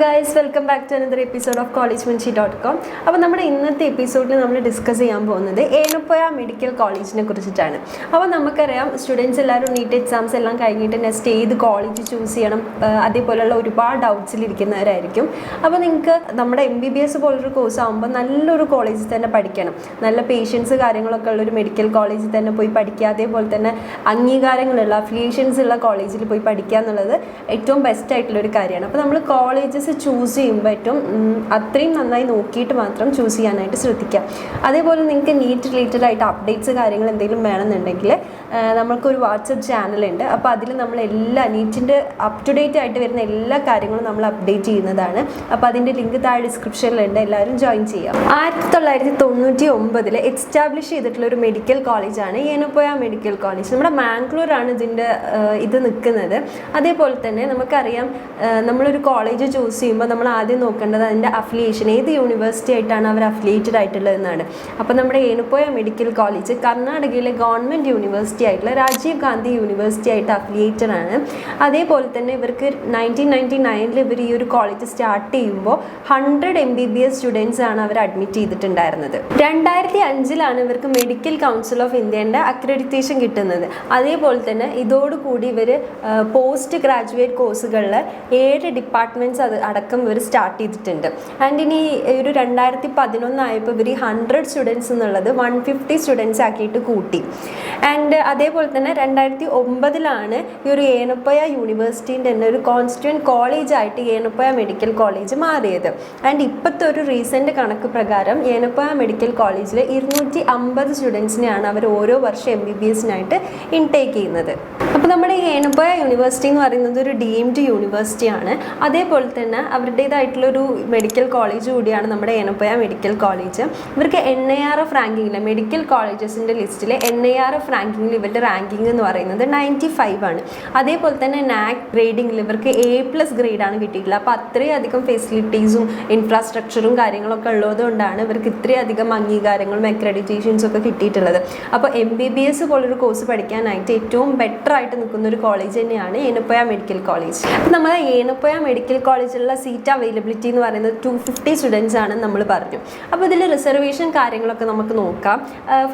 Guys, welcome back to another episode of collegemunshi.com. അപ്പോൾ നമ്മുടെ ഇന്നത്തെ എപ്പിസോഡിൽ നമ്മൾ ഡിസ്കസ് ചെയ്യാൻ പോകുന്നത് ഏനപ്പോയ മെഡിക്കൽ കോളേജിനെ കുറിച്ചിട്ടാണ്. അപ്പോൾ നമുക്കറിയാം സ്റ്റുഡൻസ് എല്ലാവരും നീറ്റ് എക്സാംസ് എല്ലാം കഴിഞ്ഞിട്ട് നെക്സ്റ്റ് ഏത് കോളേജ് ചൂസ് ചെയ്യണം അതേപോലെയുള്ള ഒരുപാട് ഡൗട്ട്സിലിരിക്കുന്നവരായിരിക്കും. അപ്പോൾ നിങ്ങൾക്ക് നമ്മുടെ MBBS പോലൊരു കോഴ്സ് ആകുമ്പോൾ നല്ലൊരു കോളേജിൽ തന്നെ പഠിക്കണം, നല്ല പേഷ്യൻസ് കാര്യങ്ങളൊക്കെ ഉള്ളൊരു മെഡിക്കൽ കോളേജിൽ തന്നെ പോയി പഠിക്കുക, അതേപോലെ തന്നെ അംഗീകാരങ്ങളുള്ള അഫിലിയേഷൻസ് ഉള്ള കോളേജിൽ പോയി പഠിക്കുക എന്നുള്ളത് ഏറ്റവും ബെസ്റ്റ് ആയിട്ടുള്ളൊരു കാര്യമാണ്. അപ്പോൾ നമ്മൾ കോളേജസ് ചൂസ് ചെയ്യുമ്പോൾ ഏറ്റവും അത്രയും നന്നായി നോക്കിയിട്ട് മാത്രം ചൂസ് ചെയ്യാനായിട്ട് ശ്രദ്ധിക്കുക. അതേപോലെ നിങ്ങൾക്ക് നീറ്റ് റിലേറ്റഡ് ആയിട്ട് അപ്ഡേറ്റ്സ് കാര്യങ്ങൾ എന്തെങ്കിലും വേണമെന്നുണ്ടെങ്കിൽ നമ്മൾക്കൊരു വാട്സപ്പ് ചാനലുണ്ട്. അപ്പോൾ അതിൽ നമ്മൾ എല്ലാ നീറ്റിൻ്റെ അപ് ടു ഡേറ്റ് ആയിട്ട് വരുന്ന എല്ലാ കാര്യങ്ങളും നമ്മൾ അപ്ഡേറ്റ് ചെയ്യുന്നതാണ്. അപ്പോൾ അതിൻ്റെ ലിങ്ക് താഴെ ഡിസ്ക്രിപ്ഷനിലുണ്ട്, എല്ലാവരും ജോയിൻ ചെയ്യാം. 1999 എസ്റ്റാബ്ലിഷ് ചെയ്തിട്ടുള്ള ഒരു മെഡിക്കൽ കോളേജാണ് ഏനപ്പോയ മെഡിക്കൽ കോളേജ്. നമ്മുടെ മാംഗ്ലൂരാണ് ഇതിൻ്റെ ഇത് നിൽക്കുന്നത്. അതേപോലെ തന്നെ നമുക്കറിയാം നമ്മളൊരു കോളേജ് ചൂസ് ചെയ്യുമ്പോൾ നമ്മൾ ആദ്യം നോക്കേണ്ടത് അതിൻ്റെ അഫിലിയേഷൻ, ഏത് യൂണിവേഴ്സിറ്റി ആയിട്ടാണ് അവർ അഫിലിയേറ്റഡ് ആയിട്ടുള്ളതെന്നാണ്. അപ്പോൾ നമ്മുടെ ഏനപ്പോയ മെഡിക്കൽ കോളേജ് കർണാടകയിലെ ഗവൺമെൻറ് യൂണിവേഴ്സിറ്റി ആയിട്ടുള്ള രാജീവ് ഗാന്ധി യൂണിവേഴ്സിറ്റി ആയിട്ട് അഫിലിയേറ്റഡ് ആണ്. അതേപോലെ തന്നെ ഇവർക്ക് 1999 ഇവർ ഈ ഒരു കോളേജ് സ്റ്റാർട്ട് ചെയ്യുമ്പോൾ 100 MBBS സ്റ്റുഡൻസ് ആണ് അവർ അഡ്മിറ്റ് ചെയ്തിട്ടുണ്ടായിരുന്നത്. 2005 ഇവർക്ക് മെഡിക്കൽ കൗൺസിൽ ഓഫ് ഇന്ത്യൻ്റെ അക്രഡിറ്റേഷൻ കിട്ടുന്നത്. അതേപോലെ തന്നെ ഇതോടുകൂടി ഇവർ പോസ്റ്റ് ഗ്രാജുവേറ്റ് കോഴ്സുകളിൽ 7 ഡിപ്പാർട്ട്മെൻറ്റ്സ് അടക്കം ഇവർ സ്റ്റാർട്ട് ചെയ്തിട്ടുണ്ട്. ആൻഡ് ഇനി ഒരു 2011 ആയപ്പോൾ ഇവർ 100 സ്റ്റുഡൻസ് എന്നുള്ളത് 150 സ്റ്റുഡൻസ് ആക്കിയിട്ട് കൂട്ടി. ആൻഡ് അതേപോലെ തന്നെ 2009 ഈ ഒരു ഏനപ്പോയ യൂണിവേഴ്സിറ്റീൻ്റെ തന്നെ ഒരു കോൺസ്റ്റിറ്റ്യൂവൻറ്റ് കോളേജായിട്ട് ഏനപ്പോയ മെഡിക്കൽ കോളേജ് മാറിയത്. ആൻഡ് ഇപ്പോഴത്തെ ഒരു റീസെൻറ്റ് കണക്ക് പ്രകാരം ഏനപ്പോയ മെഡിക്കൽ കോളേജിൽ 250 സ്റ്റുഡൻസിനെയാണ് അവർ ഓരോ വർഷം MBBSനായിട്ട് ഇൻടേക്ക് ചെയ്യുന്നത്. അപ്പോൾ നമ്മുടെ ഈ ഏനപ്പോയ യൂണിവേഴ്സിറ്റി എന്ന് പറയുന്നത് ഒരു ഡീംഡ് യൂണിവേഴ്സിറ്റിയാണ്. അതേപോലെ തന്നെ അവരുടേതായിട്ടുള്ളൊരു മെഡിക്കൽ കോളേജ് കൂടിയാണ് നമ്മുടെ ഏനപ്പോയ മെഡിക്കൽ കോളേജ്. ഇവർക്ക് NIRF റാങ്കിങ്ങിൽ മെഡിക്കൽ കോളേജസിൻ്റെ ലിസ്റ്റിൽ NIRF റാങ്കിങ്ങിൽ ഇവരുടെ റാങ്കിങ് എന്ന് പറയുന്നത് 95 ആണ്. അതേപോലെ തന്നെ NAC ഗ്രേഡിങ്ങിൽ ഇവർക്ക് A+ ഗ്രേഡാണ് കിട്ടിയിട്ടുള്ളത്. അപ്പോൾ അത്രയധികം ഫെസിലിറ്റീസും ഇൻഫ്രാസ്ട്രക്ചറും കാര്യങ്ങളൊക്കെ ഉള്ളതുകൊണ്ടാണ് ഇവർക്ക് ഇത്രയധികം അംഗീകാരങ്ങളും അക്രഡിറ്റേഷൻസും ഒക്കെ കിട്ടിയിട്ടുള്ളത്. അപ്പോൾ MBBS പോലൊരു കോഴ്സ് പഠിക്കാനായിട്ട് ഏറ്റവും ബെറ്റർ ആയിട്ട് നിൽക്കുന്ന ഒരു കോളേജ് തന്നെയാണ് ഏനപ്പോയ മെഡിക്കൽ കോളേജ്. അപ്പോൾ നമ്മൾ ഏനപ്പോയ മെഡിക്കൽ കോളേജിലുള്ള സീറ്റ് അവൈലബിലിറ്റി എന്ന് പറയുന്നത് 250 സ്റ്റുഡൻസ് ആണ് നമ്മൾ പറഞ്ഞു. അപ്പോൾ ഇതിൽ റിസർവേഷൻ കാര്യങ്ങളൊക്കെ നമുക്ക് നോക്കാം.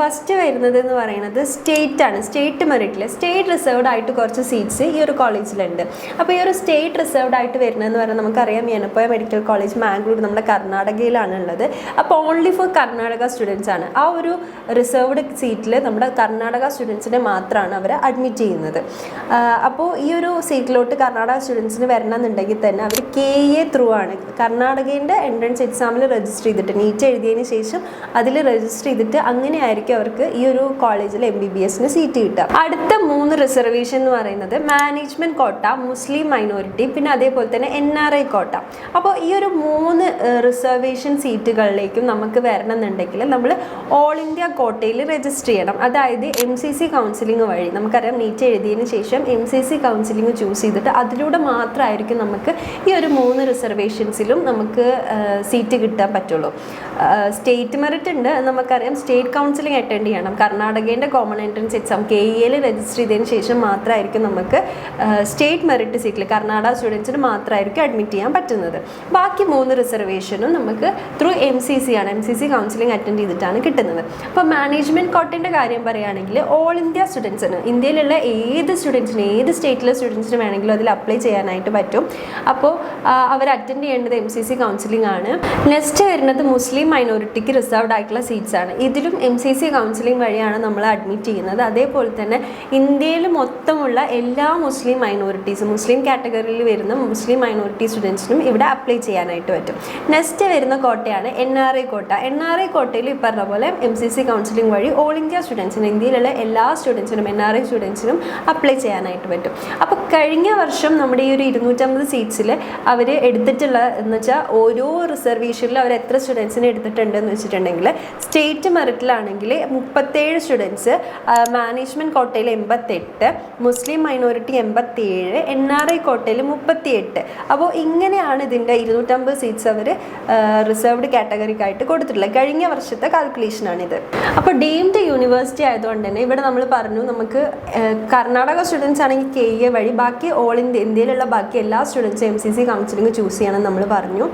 ഫസ്റ്റ് വരുന്നത് എന്ന് പറയുന്നത് സ്റ്റേറ്റ് ആണ്. സ്റ്റേറ്റ് മെറിറ്റിൽ സ്റ്റേറ്റ് റിസർവ്ഡ് ആയിട്ട് കുറച്ച് സീറ്റ്സ് ഈ ഒരു കോളേജിലുണ്ട്. അപ്പോൾ ഈ ഒരു സ്റ്റേറ്റ് റിസർവ്ഡ് ആയിട്ട് വരുന്നതെന്ന് പറഞ്ഞാൽ നമുക്കറിയാം ഏനപ്പോയ മെഡിക്കൽ കോളേജ് മാംഗ്ലൂർ നമ്മുടെ കർണാടകയിലാണ് ഉള്ളത്. അപ്പോൾ ഓൺലി ഫോർ കർണാടക സ്റ്റുഡൻസ് ആണ്. ആ ഒരു റിസർവ്ഡ് സീറ്റിൽ നമ്മുടെ കർണാടക സ്റ്റുഡൻസിനെ മാത്രമാണ് അവർ അഡ്മിറ്റ് ചെയ്യുന്നത്. അപ്പോൾ ഈ ഒരു സീറ്റിലോട്ട് കർണാടക സ്റ്റുഡൻസിന് വരണമെന്നുണ്ടെങ്കിൽ തന്നെ അവർ KA ത്രൂ ആണ് കർണാടകേൻ്റെ എൻട്രൻസ് എക്സാമിൽ രജിസ്റ്റർ ചെയ്തിട്ട് നീറ്റ് എഴുതിയതിന് ശേഷം അതിൽ രജിസ്റ്റർ ചെയ്തിട്ട് അങ്ങനെയായിരിക്കും അവർക്ക് ഈ ഒരു കോളേജിൽ MBBSന് സീറ്റ് കിട്ടുക. അടുത്ത 3 റിസർവേഷൻ എന്ന് പറയുന്നത് മാനേജ്മെൻറ്റ് കോട്ട, മുസ്ലിം മൈനോറിറ്റി, പിന്നെ അതേപോലെ തന്നെ NRI കോട്ട. അപ്പോൾ ഈ ഒരു 3 റിസർവേഷൻ സീറ്റുകളിലേക്കും നമുക്ക് വരണമെന്നുണ്ടെങ്കിൽ നമ്മൾ ഓൾ ഇന്ത്യ കോട്ടയിൽ രജിസ്റ്റർ ചെയ്യണം. അതായത് MCC കൗൺസിലിംഗ് വഴി നമുക്കറിയാം നീറ്റ് എഴുതിയതിന് ശേഷം MCC കൗൺസിലിംഗ് ചൂസ് ചെയ്തിട്ട് അതിലൂടെ മാത്രമായിരിക്കും നമുക്ക് ഈ ഒരു 3 റിസർവേഷൻസിലും നമുക്ക് സീറ്റ് കിട്ടാൻ പറ്റുള്ളൂ. സ്റ്റേറ്റ് മെറിറ്റ് ഉണ്ട്, നമുക്കറിയാം സ്റ്റേറ്റ് കൗൺസിലിംഗ് അറ്റൻഡ് ചെയ്യണം. കർണാടകേൻ്റെ കോമൺ എൻട്രൻസ് എക്സാം KAയിൽ രജിസ്റ്റർ ചെയ്തതിന് ശേഷം മാത്രമായിരിക്കും നമുക്ക് സ്റ്റേറ്റ് മെറിറ്റ് സീറ്റിൽ കർണാടക സ്റ്റുഡൻസിന് മാത്രമായിരിക്കും അഡ്മിറ്റ് ചെയ്യാൻ പറ്റുന്നത്. ബാക്കി 3 റിസർവേഷനും നമുക്ക് ത്രൂ MCC ആണ്, MCC കൗൺസിലിംഗ് അറ്റൻഡ് ചെയ്തിട്ടാണ് കിട്ടുന്നത്. അപ്പോൾ മാനേജ്മെൻറ്റ് കോട്ടൻ്റെ കാര്യം പറയുകയാണെങ്കിൽ ഓൾ ഇന്ത്യ സ്റ്റുഡൻസിന്, ഇന്ത്യയിലുള്ള ഏത് സ്റ്റുഡൻസിന് ഏത് സ്റ്റേറ്റിലെ സ്റ്റുഡൻസിന് വേണമെങ്കിലും അതിൽ അപ്ലൈ ചെയ്യാനായിട്ട് പറ്റും. അപ്പോൾ അവർ അറ്റൻഡ് ചെയ്യേണ്ടത് MCC കൗൺസിലിംഗ് ആണ്. നെക്സ്റ്റ് വരുന്നത് മുസ്ലിം മൈനോറിറ്റിക്ക് റിസർവ്ഡ് ആയിട്ടുള്ള സീറ്റ്സ് ആണ്. ഇതിലും MCC കൗൺസിലിംഗ് വഴിയാണ് നമ്മൾ അഡ്മിറ്റ് ചെയ്യുന്നത്. അതേപോലെ തന്നെ ഇന്ത്യയിൽ മൊത്തമുള്ള എല്ലാ മുസ്ലിം മൈനോറിറ്റീസും, മുസ്ലിം കാറ്റഗറിയിൽ വരുന്ന മുസ്ലിം മൈനോറിറ്റി സ്റ്റുഡൻസിനും ഇവിടെ അപ്ലൈ ചെയ്യാനായിട്ട് പറ്റും. നെക്സ്റ്റ് വരുന്ന കോട്ടയാണ് NRI കോട്ട. NRI കോട്ടയിൽ ഈ പറഞ്ഞ പോലെ MCC കൗൺസിലിംഗ് വഴി ഓൾ ഇന്ത്യ സ്റ്റുഡൻസിന്, ഇന്ത്യയിലുള്ള എല്ലാ സ്റ്റുഡൻസിനും NRI സ്റ്റുഡൻസിനും അപ്ലൈ ചെയ്യാനായിട്ട് പറ്റും. അപ്പോൾ കഴിഞ്ഞ വർഷം നമ്മുടെ ഈ ഒരു 250 സീറ്റ്സിൽ അവർ എടുത്തിട്ടുള്ള എന്ന് വെച്ചാൽ ഓരോ റിസർവേഷനിൽ അവർ എത്ര സ്റ്റുഡൻസിനെ എടുത്തിട്ടുണ്ടെന്ന് വെച്ചിട്ടുണ്ടെങ്കിൽ സ്റ്റേറ്റ് മെറിറ്റിലാണെങ്കിൽ 37 സ്റ്റുഡൻസ്, മാനേജ്മെൻറ്റ് കോട്ടയിൽ 88, മുസ്ലിം മൈനോറിറ്റി 87, NRI കോട്ടയിൽ 38. അപ്പോൾ ഇങ്ങനെയാണ് ഇതിൻ്റെ 250 സീറ്റ്സ് അവർ റിസർവ്ഡ് കാറ്റഗറിക്കായിട്ട് കൊടുത്തിട്ടുള്ളത്. കഴിഞ്ഞ വർഷത്തെ കാൽക്കുലേഷനാണിത്. അപ്പോൾ ഡീംഡ് യൂണിവേഴ്സിറ്റി ആയതുകൊണ്ട് തന്നെ ഇവിടെ നമ്മൾ പറഞ്ഞു നമുക്ക് കർണാടക കർണാടക സ്റ്റുഡൻസ് ആണെങ്കിൽ KA വഴി, ബാക്കി ഓൾ ഇന്ത്യയിലുള്ള ബാക്കി എല്ലാ സ്റ്റുഡൻസും MCC കൗൺസിലിംഗ് ചൂസ് ചെയ്യണം നമ്മൾ പറഞ്ഞു.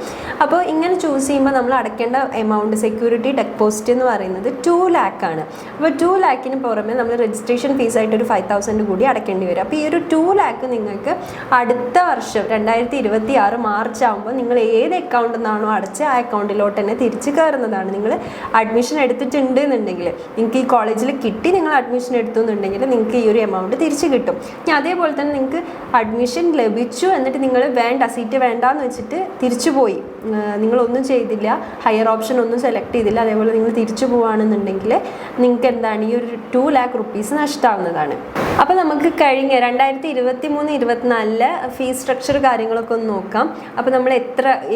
അപ്പോൾ ഇങ്ങനെ ചൂസ് ചെയ്യുമ്പോൾ നമ്മൾ അടയ്ക്കേണ്ട എമൗണ്ട് സെക്യൂരിറ്റി ഡെപ്പോസിറ്റ് എന്ന് പറയുന്നത് 2 lakh ആണ്. അപ്പോൾ 2 lakhന് പുറമെ നമ്മൾ രജിസ്ട്രേഷൻ ഫീസായിട്ട് ഒരു 5,000 കൂടി അടയ്ക്കേണ്ടി വരും. അപ്പോൾ ഈ ഒരു 2 lakh നിങ്ങൾക്ക് അടുത്ത വർഷം 2026 മാർച്ച് ആകുമ്പോൾ നിങ്ങൾ ഏത് അക്കൗണ്ടിൽ നിന്നാണോ അടച്ച് ആ അക്കൗണ്ടിലോട്ട് തന്നെ തിരിച്ച് കയറുന്നതാണ്. നിങ്ങൾ അഡ്മിഷൻ എടുത്തിട്ടുണ്ട് എന്നുണ്ടെങ്കിൽ, നിങ്ങൾക്ക് ഈ കോളേജിൽ കിട്ടി, നിങ്ങൾ അഡ്മിഷൻ എടുത്തു എന്നുണ്ടെങ്കിൽ നിങ്ങൾക്ക് ഈ ഒരു എമൗണ്ട് തിരിച്ച് കിട്ടും. ഇനി അതേപോലെ തന്നെ നിങ്ങൾക്ക് അഡ്മിഷൻ ലഭിച്ചു എന്നിട്ട് നിങ്ങൾ വേണ്ട, സീറ്റ് വേണ്ടാന്ന് വെച്ചിട്ട് തിരിച്ചു പോയി, നിങ്ങളൊന്നും ചെയ്തില്ല, ഹയർ ഓപ്ഷൻ ഒന്നും സെലക്ട് ചെയ്തില്ല, അതേപോലെ നിങ്ങൾ തിരിച്ചു പോവുകയാണെന്നുണ്ടെങ്കിൽ നിങ്ങൾക്ക് എന്താണ് ഈ ഒരു 2 lakh rupees നഷ്ടമാവുന്നതാണ്. അപ്പോൾ നമുക്ക് കഴിഞ്ഞ 2023-24 ഫീസ് സ്ട്രക്ചർ കാര്യങ്ങളൊക്കെ ഒന്ന് നോക്കാം. അപ്പോൾ നമ്മൾ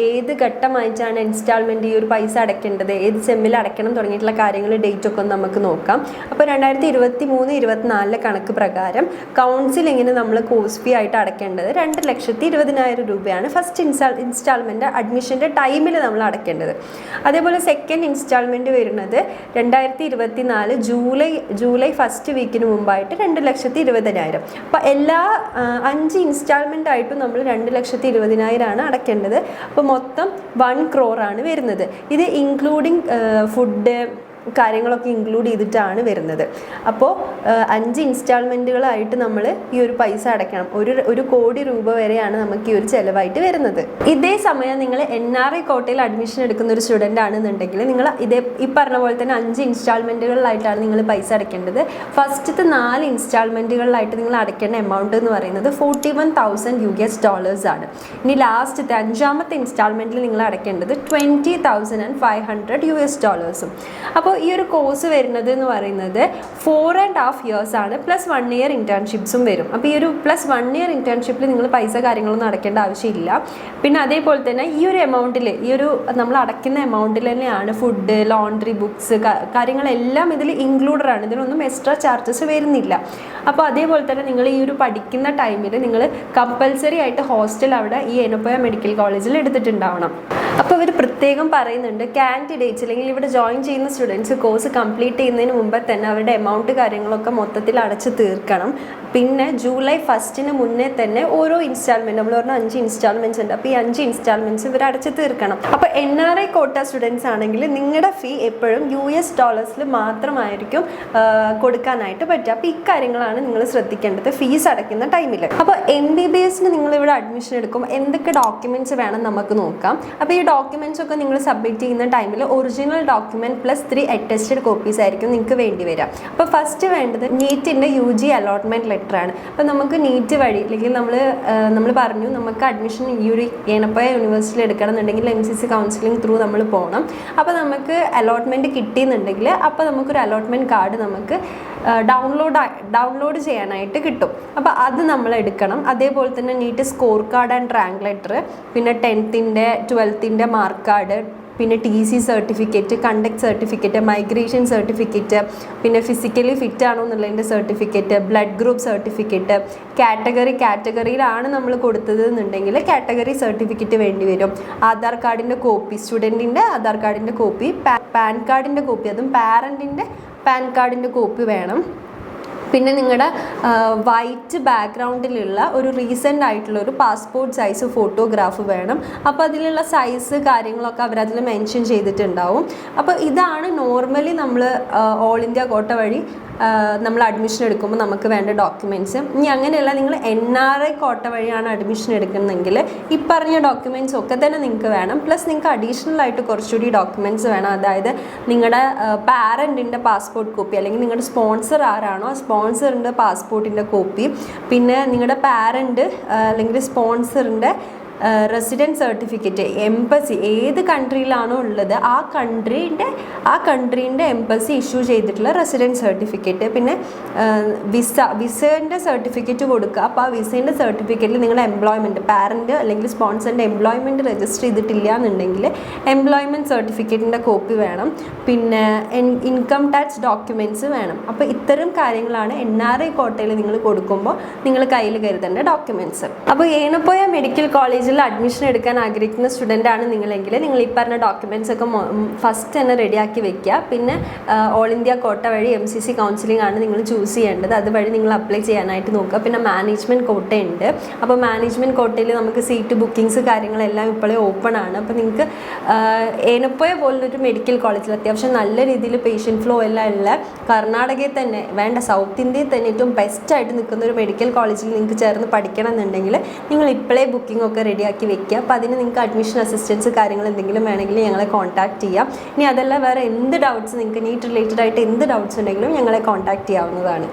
ഏത് ഘട്ടമായിട്ടാണ് ഇൻസ്റ്റാൾമെൻറ്റ് ഈ ഒരു പൈസ അടയ്ക്കേണ്ടത്, ഏത് സെമ്മിൽ അടയ്ക്കണം തുടങ്ങിയിട്ടുള്ള കാര്യങ്ങൾ, ഡേറ്റ് ഒക്കെ ഒന്ന് നമുക്ക് നോക്കാം. അപ്പോൾ 2023-24 കണക്ക് പ്രകാരം കൗൺസിലിങ്ങിന് നമ്മൾ കോഴ്സ് ഫീ ആയിട്ട് അടയ്ക്കേണ്ടത് 2,20,000 രൂപയാണ് ഫസ്റ്റ് ഇൻസ്റ്റാൾമെൻറ്റ് അഡ്മിഷൻ്റെ ടൈമിൽ നമ്മൾ അടയ്ക്കേണ്ടത്. അതേപോലെ സെക്കൻഡ് ഇൻസ്റ്റാൾമെൻറ്റ് വരുന്നത് 2024 ജൂലൈ ഫസ്റ്റ് വീക്കിന് മുമ്പായിട്ട് 2,20,000. അപ്പോൾ എല്ലാ 5 ഇൻസ്റ്റാൾമെൻ്റ് ആയിട്ടും നമ്മൾ 2,20,000 ആണ് അടയ്ക്കേണ്ടത്. അപ്പോൾ മൊത്തം 1 crore ആണ് വരുന്നത്. ഇത് ഇൻക്ലൂഡിങ് ഫുഡ് കാര്യങ്ങളൊക്കെ ഇൻക്ലൂഡ് ചെയ്തിട്ടാണ് വരുന്നത്. അപ്പോൾ 5 ഇൻസ്റ്റാൾമെൻറ്റുകളായിട്ട് നമ്മൾ ഈ ഒരു പൈസ അടയ്ക്കണം. 1 കോടി രൂപ വരെയാണ് നമുക്ക് ഈ ഒരു ചിലവായിട്ട് വരുന്നത്. ഇതേ സമയം നിങ്ങൾ NRI കോട്ടയിൽ അഡ്മിഷൻ എടുക്കുന്ന ഒരു സ്റ്റുഡൻ്റ് ആണെന്നുണ്ടെങ്കിൽ നിങ്ങൾ ഈ പറഞ്ഞ പോലെ തന്നെ 5 ഇൻസ്റ്റാൾമെൻറ്റുകളിലായിട്ടാണ് നിങ്ങൾ പൈസ അടയ്ക്കേണ്ടത്. ഫസ്റ്റത്തെ 4 ഇൻസ്റ്റാൾമെൻറ്റുകളിലായിട്ട് നിങ്ങൾ അടയ്ക്കേണ്ട എമൗണ്ട് എന്ന് പറയുന്നത് $41,000 ആണ്. ഇനി ലാസ്റ്റത്തെ 5ാമത്തെ ഇൻസ്റ്റാൾമെൻറ്റിൽ നിങ്ങൾ അടയ്ക്കേണ്ടത് $20,500. അപ്പോൾ ഈ ഒരു കോഴ്സ് വരുന്നത് എന്ന് പറയുന്നത് 4.5 years ആണ്, പ്ലസ് 1 year ഇൻറ്റേൺഷിപ്സും വരും. അപ്പോൾ ഈ ഒരു പ്ലസ് 1 year ഇൻറ്റേൺഷിപ്പിൽ നിങ്ങൾ പൈസ കാര്യങ്ങളൊന്നും അടയ്ക്കേണ്ട ആവശ്യമില്ല. പിന്നെ അതേപോലെ തന്നെ ഈ ഒരു എമൗണ്ടിൽ, ഈ ഒരു നമ്മൾ അടയ്ക്കുന്ന എമൗണ്ടിൽ തന്നെയാണ് ഫുഡ്, ലോണ്ട്രി, ബുക്സ് കാര്യങ്ങളെല്ലാം ഇതിൽ ഇൻക്ലൂഡഡ് ആണ്. ഇതിനൊന്നും എക്സ്ട്രാ ചാർജസ് വരുന്നില്ല. അപ്പോൾ അതേപോലെ തന്നെ നിങ്ങൾ ഈ ഒരു പഠിക്കുന്ന ടൈമിൽ നിങ്ങൾ കമ്പൽസറി ആയിട്ട് ഹോസ്റ്റൽ അവിടെ ഈ ഏനോപ്പോയ മെഡിക്കൽ കോളേജിൽ എടുത്തിട്ടുണ്ടാവണം. അപ്പോൾ ഇവർ പ്രത്യേകം പറയുന്നുണ്ട്, കാൻഡിഡേറ്റ്സ് അല്ലെങ്കിൽ ഇവിടെ ജോയിൻ ചെയ്യുന്ന സ്റ്റുഡൻസ് കോഴ്സ് കംപ്ലീറ്റ് ചെയ്യുന്നതിന് മുമ്പ് തന്നെ അവരുടെ എമൗണ്ട് കാര്യങ്ങളൊക്കെ മൊത്തത്തിൽ അടച്ച് തീർക്കണം. പിന്നെ ജൂലൈ 1 മുന്നേ തന്നെ ഓരോ ഇൻസ്റ്റാൾമെൻറ്റ്, നമ്മൾ പറഞ്ഞ 5 ഇൻസ്റ്റാൾമെൻറ്റ്സ് ഉണ്ട്. അപ്പോൾ ഈ 5 ഇൻസ്റ്റാൾമെൻറ്റ്സ് ഇവർ അടച്ച് തീർക്കണം. അപ്പോൾ NRI കോട്ട സ്റ്റുഡൻസ് ആണെങ്കിൽ നിങ്ങളുടെ ഫീ എപ്പോഴും $US മാത്രമായിരിക്കും കൊടുക്കാനായിട്ട് പറ്റുക. അപ്പോൾ ഇക്കാര്യങ്ങളാണ് നിങ്ങൾ ശ്രദ്ധിക്കേണ്ടത് ഫീസ് അടയ്ക്കുന്ന ടൈമിൽ. അപ്പോൾ MBBSന് നിങ്ങളിവിടെ അഡ്മിഷൻ എടുക്കുമ്പോൾ എന്തൊക്കെ ഡോക്യുമെൻറ്റ്സ് വേണം നമുക്ക് നോക്കാം. അപ്പോൾ ഈ ഡോക്യുമെൻറ്റ്സ് ഒക്കെ നിങ്ങൾ സബ്മിറ്റ് ചെയ്യുന്ന ടൈമിൽ original document plus 3 attested copies ആയിരിക്കും നിങ്ങൾക്ക് വേണ്ടി വരിക. അപ്പോൾ ഫസ്റ്റ് വേണ്ടത് നീറ്റിൻ്റെ UG അലോട്ട്മെൻറ്റ് ലെറ്റർ ആണ്. അപ്പോൾ നമുക്ക് നീറ്റ് വഴി അല്ലെങ്കിൽ നമ്മൾ പറഞ്ഞു നമുക്ക് അഡ്മിഷൻ ഈ ഒരു ഏനപ്പോയ യൂണിവേഴ്സിറ്റിയിൽ എടുക്കണം എന്നുണ്ടെങ്കിൽ MCC കൗൺസിലിംഗ് ത്രൂ നമ്മൾ പോകണം. അപ്പോൾ നമുക്ക് അലോട്ട്മെൻറ്റ് കിട്ടിയെന്നുണ്ടെങ്കിൽ അപ്പോൾ നമുക്കൊരു അലോട്ട്മെൻറ്റ് കാർഡ് നമുക്ക് ഡൗൺലോഡ് ചെയ്യാനായിട്ട് കിട്ടും. അപ്പോൾ അത് നമ്മൾ എടുക്കണം. അതേപോലെ തന്നെ NEET score card and rank letter, പിന്നെ 10th 12th മാർക്ക് കാർഡ്, പിന്നെ TC certificate, conduct certificate, migration certificate, പിന്നെ ഫിസിക്കലി ഫിറ്റ് ആണോ എന്നുള്ളതിൻ്റെ സർട്ടിഫിക്കറ്റ്, ബ്ലഡ് ഗ്രൂപ്പ് സർട്ടിഫിക്കറ്റ്, കാറ്റഗറിയിലാണ് നമ്മൾ കൊടുത്തത് എന്നുണ്ടെങ്കിൽ കാറ്റഗറി സർട്ടിഫിക്കറ്റ് വേണ്ടി വരും. ആധാർ കാർഡിൻ്റെ കോപ്പി, സ്റ്റുഡൻറ്റിൻ്റെ ആധാർ കാർഡിൻ്റെ കോപ്പി, പാൻ കാർഡിൻ്റെ കോപ്പി, അതും പാരൻറ്റിൻ്റെ പാൻ കാർഡിൻ്റെ കോപ്പി വേണം. പിന്നെ നിങ്ങളുടെ വൈറ്റ് ബാക്ക്ഗ്രൗണ്ടിലുള്ള ഒരു റീസെൻ്റ് ആയിട്ടുള്ള ഒരു പാസ്പോർട്ട് സൈസ് ഫോട്ടോഗ്രാഫ് വേണം. അപ്പോൾ അതിലുള്ള സൈസ് കാര്യങ്ങളൊക്കെ അവരതിൽ മെൻഷൻ ചെയ്തിട്ടുണ്ടാവും. അപ്പോൾ ഇതാണ് നോർമലി നമ്മൾ ഓൾ ഇന്ത്യ കോട്ട വഴി നമ്മൾ അഡ്മിഷൻ എടുക്കുമ്പോൾ നമുക്ക് വേണ്ട ഡോക്യുമെൻറ്റ്സ്. ഇനി അങ്ങനെയല്ല നിങ്ങൾ NRI കോട്ട വഴിയാണ് അഡ്മിഷൻ എടുക്കുന്നതെങ്കിൽ ഈ പറഞ്ഞ ഡോക്യുമെൻറ്റ്സ് ഒക്കെ തന്നെ നിങ്ങൾക്ക് വേണം. പ്ലസ് നിങ്ങൾക്ക് അഡീഷണൽ ആയിട്ട് കുറച്ചുകൂടി ഡോക്യുമെൻറ്റ്സ് വേണം. അതായത് നിങ്ങളുടെ പാരൻറ്റിൻ്റെ പാസ്പോർട്ട് കോപ്പി, അല്ലെങ്കിൽ നിങ്ങളുടെ സ്പോൺസർ ആരാണോ ആ സ്പോൺസറിൻ്റെ പാസ്പോർട്ടിൻ്റെ കോപ്പി, പിന്നെ നിങ്ങളുടെ പാരൻറ്റ് അല്ലെങ്കിൽ സ്പോൺസറിൻ്റെ റെസിഡൻറ്റ് സർട്ടിഫിക്കറ്റ്, എംബസി ഏത് കൺട്രിയിലാണോ ഉള്ളത് ആ കൺട്രീൻ്റെ എംബസി ഇഷ്യൂ ചെയ്തിട്ടുള്ള റെസിഡൻറ്റ് സർട്ടിഫിക്കറ്റ്, പിന്നെ വിസേൻ്റെ സർട്ടിഫിക്കറ്റ് കൊടുക്കുക. അപ്പോൾ ആ വിസേൻ്റെ സർട്ടിഫിക്കറ്റിൽ നിങ്ങളുടെ എംപ്ലോയ്മെൻറ്റ്, പാരൻറ്റ് അല്ലെങ്കിൽ സ്പോൺസറിൻ്റെ എംപ്ലോയ്മെൻറ്റ് രജിസ്റ്റർ ചെയ്തിട്ടില്ല എന്നുണ്ടെങ്കിൽ എംപ്ലോയ്മെൻറ്റ് സർട്ടിഫിക്കറ്റിൻ്റെ കോപ്പി വേണം. പിന്നെ ഇൻകം ടാക്സ് ഡോക്യുമെൻറ്റ്സ് വേണം. അപ്പോൾ ഇത്തരം കാര്യങ്ങളാണ് NRI കോട്ടയിൽ നിങ്ങൾ കൊടുക്കുമ്പോൾ നിങ്ങൾ കയ്യിൽ കരുതേണ്ട ഡോക്യുമെൻറ്റ്സ്. അപ്പോൾ ഏനപ്പോയ മെഡിക്കൽ കോളേജ് കോളേജിൽ അഡ്മിഷൻ എടുക്കാൻ ആഗ്രഹിക്കുന്ന സ്റ്റുഡൻ്റ് ആണ് നിങ്ങളെങ്കിൽ നിങ്ങൾ ഈ പറഞ്ഞ ഡോക്യുമെൻറ്റ്സ് ഒക്കെ ഫസ്റ്റ് തന്നെ റെഡിയാക്കി വെക്കുക. പിന്നെ ഓൾ ഇന്ത്യ കോട്ട വഴി MCC കൗൺസിലിംഗ് ആണ് നിങ്ങൾ ചൂസ് ചെയ്യേണ്ടത്. അതുവഴി നിങ്ങൾ അപ്ലൈ ചെയ്യാനായിട്ട് നോക്കുക. പിന്നെ മാനേജ്മെൻറ്റ് കോട്ടയുണ്ട്. അപ്പോൾ മാനേജ്മെൻറ്റ് കോട്ടയിൽ നമുക്ക് സീറ്റ് ബുക്കിങ്സ് കാര്യങ്ങളെല്ലാം ഇപ്പോഴേ ഓപ്പൺ ആണ്. അപ്പോൾ നിങ്ങൾക്ക് ഏനപ്പോയ പോലുള്ളൊരു മെഡിക്കൽ കോളേജിൽ അത്യാവശ്യം നല്ല രീതിയിൽ പേഷ്യൻറ്റ് ഫ്ലോ എല്ലാം ഉള്ള കർണാടകയിൽ തന്നെ വേണ്ട സൗത്ത് ഇന്ത്യയിൽ തന്നെ ഏറ്റവും ബെസ്റ്റായിട്ട് നിൽക്കുന്ന ഒരു മെഡിക്കൽ കോളേജിൽ നിങ്ങൾക്ക് ചേർന്ന് പഠിക്കണം എന്നുണ്ടെങ്കിൽ നിങ്ങൾ ഇപ്പോഴേ ബുക്കിംഗ് ഒക്കെ റെഡിയാക്കി വെക്കുക. അപ്പോൾ അതിന് നിങ്ങൾക്ക് അഡ്മിഷൻ അസിസ്റ്റൻസ് കാര്യങ്ങൾ എന്തെങ്കിലും വേണമെങ്കിൽ ഞങ്ങളെ കോൺടാക്ട് ചെയ്യാം. ഇനി അതല്ല വേറെ എന്ത് ഡൗട്ട്സ് നിങ്ങൾക്ക് നീറ്റ് റിലേറ്റഡ് ആയിട്ട് എന്ത് ഡൗട്ട്സ് ഉണ്ടെങ്കിലും ഞങ്ങളെ കോൺടാക്ട് ചെയ്യാവുന്നതാണ്.